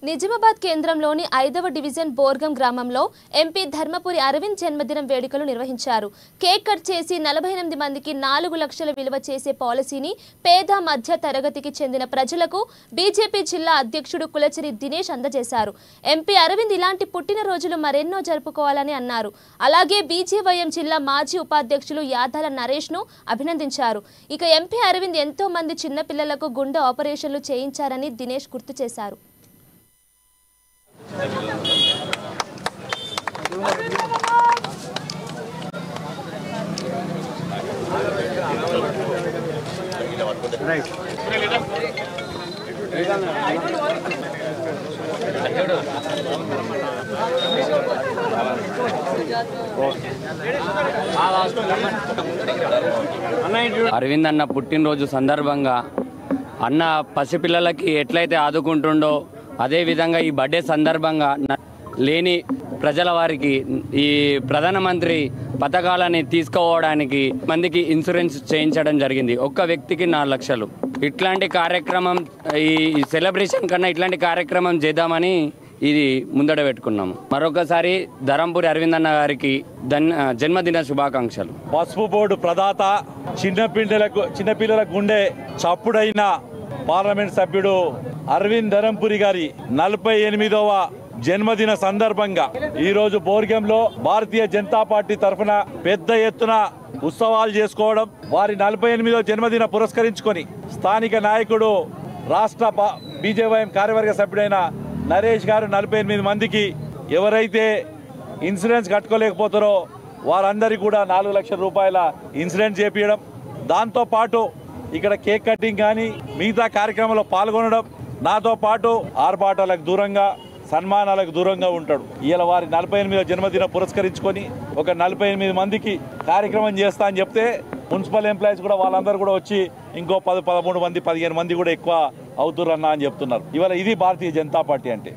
నిజామాబాద్ కేంద్రంలోని 5వ డివిజన్ బోర్గం గ్రామంలో ఎంపీ ధర్మపురి అరవింద్ జన్మదినం వేడుకలు నిర్వహించారు. కేక్ కట్ చేసి 48 మందికి 4 లక్షల విలువ చేసే పాలసీని పేద మధ్య తరగతికి చెందిన ప్రజలకు బీజేపీ జిల్లా అధ్యక్షుడు కులచిరి దినేష్ అందజేశారు. ఎంపీ అరవింద్ ఇలాంటి పుట్టినరోజులు మరెన్నో జరుపుకోవాలని అన్నారు. అలాగే బీజేవైఎం జిల్లా మాజీ ఉపాధ్యక్షులు యాదాల నరేష్ ను అభినందించారు. ఇక ఎంపీ అరవింద్ ఎంతో మంది చిన్న పిల్లలకు గుండె ఆపరేషన్లు చేయించారని దినేష్ గుర్తు చేశారు. అరవింద్ అన్న పుట్టినరోజు సందర్భంగా అన్న పసిపిల్లలకి ఎట్లయితే ఆదుకుంటుండో అదే విధంగా ఈ బర్త్డే సందర్భంగా లేని ప్రజల వారికి ఈ ప్రధానమంత్రి పథకాలని తీసుకోవడానికి మందికి ఇన్సూరెన్స్ చేయించడం జరిగింది. ఒక్క వ్యక్తికి 4 లక్షలు. ఇట్లాంటి కార్యక్రమం ఈ సెలబ్రేషన్ కన్నా ఇట్లాంటి కార్యక్రమం చేద్దామని ఇది ముందడ పెట్టుకున్నాము. మరొకసారి ధరంపురి అరవింద్ అన్న గారికి జన్మదిన శుభాకాంక్షలు. పసుపు బోర్డు ప్రదాత చిన్నపిల్లల గుండె చప్పుడైన పార్లమెంట్ సభ్యుడు అరవింద్ ధరంపురి గారి 48వ జన్మదిన సందర్భంగా ఈరోజు బోర్గంలో భారతీయ జనతా పార్టీ తరఫున పెద్ద ఎత్తున ఉత్సవాలు చేసుకోవడం, వారి 48వ జన్మదిన పురస్కరించుకొని స్థానిక నాయకుడు రాష్ట్ర బీజేవైఎం కార్యవర్గ సభ్యుడైన నరేష్ గారు 48 మందికి ఎవరైతే ఇన్సూరెన్స్ కట్టుకోలేకపోతారో వారందరికీ కూడా 4 లక్షల రూపాయల ఇన్సూరెన్స్ చేపించడం, దాంతోపాటు ఇక్కడ కేక్ కటింగ్ కానీ మిగతా కార్యక్రమంలో పాల్గొనడం, నాతో పాటు ఆర్భాటాలకు దూరంగా సన్మానాలకు దూరంగా ఉంటాడు. ఇలా వారి 48వ జన్మదిన పురస్కరించుకొని ఒక 48 మందికి కార్యక్రమం చేస్తా అని చెప్తే మున్సిపల్ ఎంప్లాయీస్ కూడా వాళ్ళందరూ కూడా వచ్చి ఇంకో 10, 13 మంది, 15 మంది కూడా ఎక్కువ అవుతురన్నా అని చెప్తున్నారు. ఇవాళ ఇది భారతీయ జనతా పార్టీ అంటే.